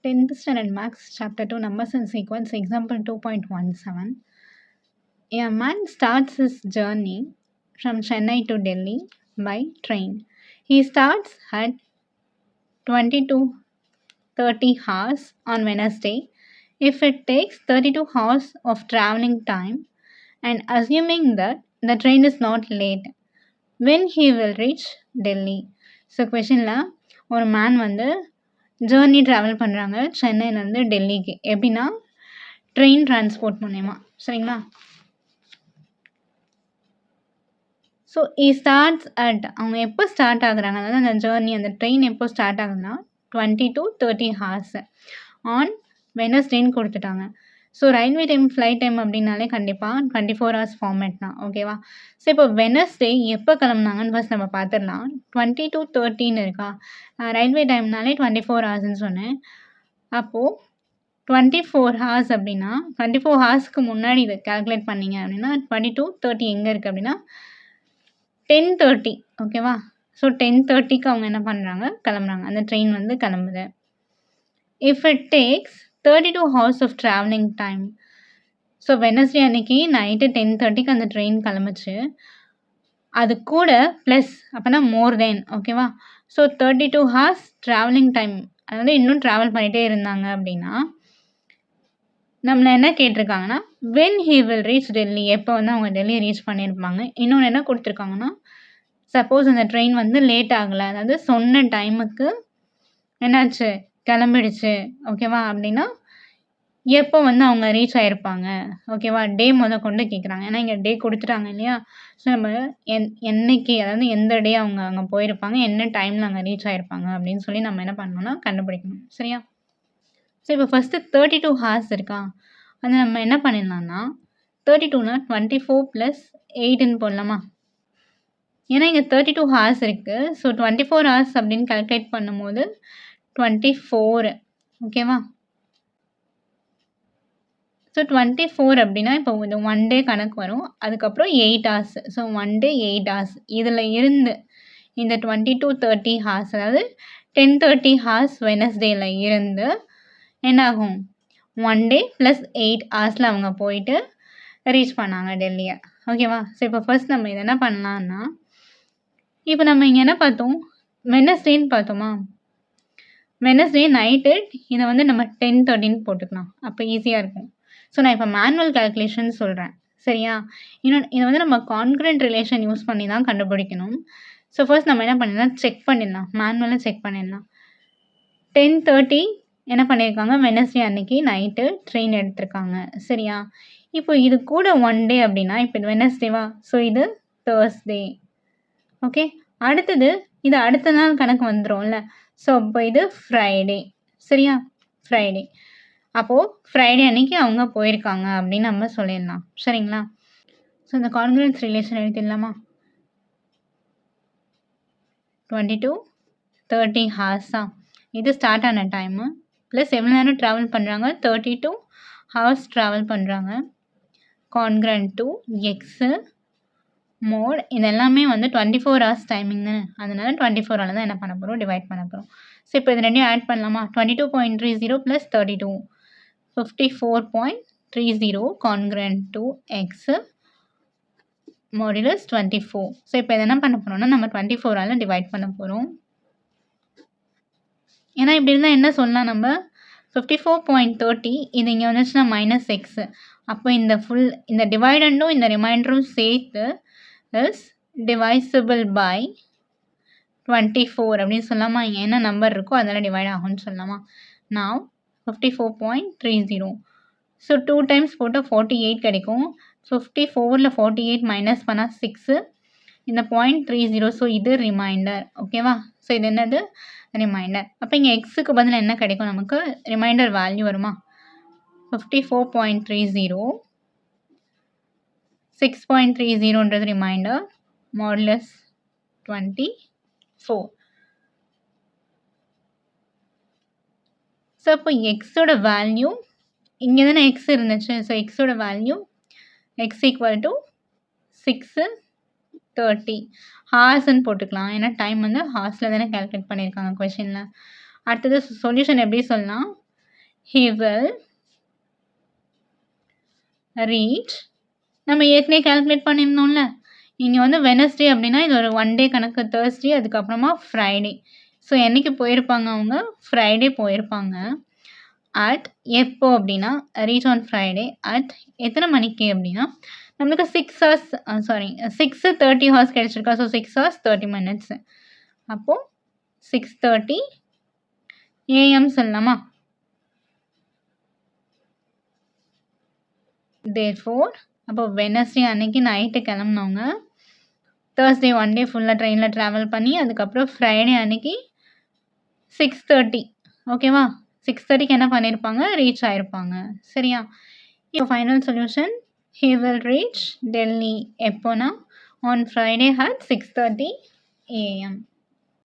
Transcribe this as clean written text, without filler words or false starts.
10th Standard Maths Chapter 2 Numbers and Sequence Example 2.17. A man starts his journey from Chennai to Delhi by train. He starts at 22:30 hours on Wednesday. If it takes 32 hours of traveling time and assuming that the train is not late, when he will reach Delhi. So கொஷனில் ஒரு man வந்து journey travel பண்ணுறாங்க சென்னையிலேருந்து டெல்லிக்கு. எப்படின்னா train transport மூலயமா, சரிங்களா? So starts at அவங்க எப்போ ஸ்டார்ட் ஆகுறாங்க, அதாவது அந்த ஜேர்னி அந்த ட்ரெயின் எப்போ ஸ்டார்ட் ஆகுதுன்னா 20 to 30 hours ஆன் வெனஸ்டேன்னு கொடுத்துட்டாங்க. So railway time flight time அப்படின்னாலே கண்டிப்பாக 24 hours ஃபார்மேட் தான், ஓகேவா? ஸோ இப்போ வெனஸ்டே எப்போ கிளம்புனாங்கன்னு ஃபர்ஸ்ட் நம்ம பார்த்துடலாம். 20 to 30 இருக்கா, ரயில்வே டைம்னாலே 24 ஹவர்ஸ்ன்னு சொன்னேன். அப்போது 24 hours அப்படின்னா 24 ஹவர்ஸ்க்கு முன்னாடி இதை கால்குலேட் பண்ணிங்க அப்படின்னா 20 to 30 எங்கே இருக்குது அப்படின்னா 10:30, ஓகேவா? ஸோ 10:30க்கு அவங்க என்ன பண்ணுறாங்க, கிளம்புறாங்க. அந்த ட்ரெயின் வந்து கிளம்புது. If it takes 32 hours of travelling time. So Wednesday அன்னைக்கு நைட்டு 10:30க்கு அந்த ட்ரெயின் கிளம்புச்சு. அது கூட ப்ளஸ் அப்போனா மோர் தென், ஓகேவா? ஸோ 32 hours ட்ராவலிங் டைம், அதாவது இன்னும் ட்ராவல் பண்ணிகிட்டே இருந்தாங்க அப்படின்னா நம்மளை என்ன கேட்டிருக்காங்கன்னா when he will reach Delhi, எப்போ வந்து அவங்க டெல்லி ரீச் பண்ணியிருப்பாங்க. இன்னொன்று என்ன கொடுத்துருக்காங்கன்னா சப்போஸ் அந்த ட்ரெயின் வந்து லேட் ஆகலை, அதாவது சொன்ன டைமுக்கு என்னாச்சு கிளம்பிடுச்சு, ஓகேவா? அப்படின்னா எப்போ வந்து அவங்க ரீச் ஆகிருப்பாங்க, ஓகேவா? டே கொண்டு கேட்குறாங்க. ஏன்னா இங்கே டே கொடுத்துட்டாங்க இல்லையா? ஸோ நம்ம என்னைக்கு, அதாவது எந்த டே அவங்க அங்கே போயிருப்பாங்க, என்ன டைமில் அங்கே ரீச் ஆகிருப்பாங்க அப்படின்னு சொல்லி நம்ம என்ன பண்ணணும்னா கண்டுபிடிக்கணும், சரியா? ஸோ இப்போ ஃபஸ்ட்டு 32 hours இருக்கா, அதை நம்ம என்ன பண்ணிடலாம்னா 32னா 24 + 8ன்னு போடலாமா? ஏன்னா இங்கே 32 hours இருக்குது. ஸோ 24 hours அப்படின்னு கால்குலேட் பண்ணும்போது 24, ஓகேவா? ஸோ 24 அப்படின்னா இப்போ இந்த 1 டே கணக்கு வரும். அதுக்கப்புறம் 8 hours. So 1 day 8 hours. இதில் இருந்து இந்த 20 to 30 hours, அதாவது 10:30 hours வெனஸ்டேயில் இருந்து என்னாகும் 1 day + 8 hours அவங்க போயிட்டு ரீச் பண்ணாங்க டெல்லியை, ஓகேவா? ஸோ இப்போ ஃபர்ஸ்ட் நம்ம இதை என்ன பண்ணலான்னா, இப்போ நம்ம இங்கே என்ன பார்த்தோம், வெனஸ்டேன்னு பார்த்தோமா? வெனஸ்டே நைட்டு இதை வந்து நம்ம 10:30ன்னு போட்டுக்கலாம், அப்போ ஈஸியாக இருக்கும். ஸோ நான் இப்போ மேனுவல் கால்குலேஷன் சொல்கிறேன், சரியா? இன்னொன்று இதை வந்து நம்ம கான்க்ரண்ட் ரிலேஷன் யூஸ் பண்ணி தான் கண்டுபிடிக்கணும். ஸோ ஃபர்ஸ்ட் நம்ம என்ன பண்ணிடலாம், செக் பண்ணிடலாம், மேனுவலாக செக் பண்ணிடலாம். 10:30 என்ன பண்ணியிருக்காங்க, வெனஸ்டே அன்னைக்கு நைட்டு ட்ரெயின் எடுத்திருக்காங்க, சரியா? இப்போ இது கூட 1 டே அப்படின்னா இப்போ இது வெனஸ்டேவா, ஸோ இது தேர்ஸ்டே, ஓகே? அடுத்தது இது அடுத்த நாள் கணக்கு வந்துடும்ல, ஸோ அப்போ இது ஃப்ரைடே, சரியா? ஃப்ரைடே. அப்போது ஃப்ரைடே அன்னைக்கு அவங்க போயிருக்காங்க அப்படின்னு நம்ம சொல்லிடலாம், சரிங்களா? ஸோ இந்த கான்க்ரன்ஸ் ரிலேஷன் எழுதிடலாமா? 20 to 30 hours தான் இது ஸ்டார்ட் ஆன டைமு, ப்ளஸ் எவ்வளோ நேரம் ட்ராவல் பண்ணுறாங்க, 32 hours ட்ராவல் பண்ணுறாங்க. கான்க்ரண்ட் டு எக்ஸு மோட் இது எல்லாமே வந்து 24 hours டைமிங் தானே, அதனால 24 தான் என்ன பண்ண போகிறோம், டிவைட் பண்ண போகிறோம். ஸோ இப்போ இது ரெண்டையும் ஆட் பண்ணலாமா? 22.30 + 32 54.30 கான்க்ரண்ட் டு எக்ஸு மாடுலஸ் 24. ஸோ இப்போ இதை என்ன பண்ண போகிறோம்னா நம்ம 24ஆல் டிவைட் பண்ண போகிறோம். ஏன்னா இப்படி இருந்தால் என்ன சொல்லலாம் நம்ம, 54.30 இது இங்கே வந்துச்சுன்னா -x, அப்போ இந்த டிவைடண்டும் இந்த ரிமைண்டரும் சேர்த்து இஸ் டிவைசபிள் பை 24 அப்படின்னு சொல்லாமா? இங்கே என்ன நம்பர் இருக்கோ அதெல்லாம் டிவைட் ஆகும்னு சொல்லலாமா? நான் 54.30, ஸோ 2 times போட்டால் 48 கிடைக்கும். 54ல் 48 மைனஸ் பண்ணால் 6, இந்த 0.30, ஸோ இது ரிமைண்டர், ஓகேவா? ஸோ இது என்னது, ரிமைண்டர். அப்போ இங்கே எக்ஸுக்கு பதில் என்ன கிடைக்கும் நமக்கு, ரிமைண்டர் வேல்யூ வருமா? 54.30, 6.30ன்றது ரிமைண்டர், மாடுலஸ் 24. ஸோ அப்போ எக்ஸோட வேல்யூ இங்கே தானே எக்ஸ் இருந்துச்சு, ஸோ எக்ஸோட வேல்யூ எக்ஸ் ஈக்குவல் டு 6:30 ஹார்ஸ்ன்னு போட்டுக்கலாம். ஏன்னா டைம் வந்து ஹார்ஸில் தானே கால்குலேட் பண்ணியிருக்காங்க கொஷினில். அடுத்தது சொல்யூஷன் எப்படி சொல்லலாம், he will reach. நம்ம ஏற்கனவே கால்குலேட் பண்ணியிருந்தோம்ல. இங்க வந்து வெட்னஸ்டே அப்படின்னா இது ஒரு 1 டே கணக்கு. Thursday அதுக்கப்புறமா Friday. ஸோ என்னைக்கு போயிருப்பாங்க அவங்க? Friday போயிருப்பாங்க. எப்போ அப்படின்னா ரீச் ஆன் Friday அட் எத்தனை மணிக்கு அப்படின்னா நம்மளுக்கு 6 ஹவர்ஸ் 6:30 ஹவர்ஸ் கிடைச்சிருக்கா. So 6 hours 30 minutes. அப்போ 6:30 AM சொல்லலாமா? தேர்ஃபோர் அப்போ வெட்னஸ்டே அன்னைக்கு நைட்டு கிளம்புனவங்க Thursday 1 டே ஃபுல்லாக ட்ரெயினில் ட்ராவல் பண்ணி அதுக்கப்புறம் Friday அன்னைக்கு 6:30 ஓகேவா? 6:30க்கு என்ன பண்ணியிருப்பாங்க? ரீச் ஆயிருப்பாங்க. சரியா? இப்போ final solution he will reach Delhi எப்போனா on Friday at 6:30 AM.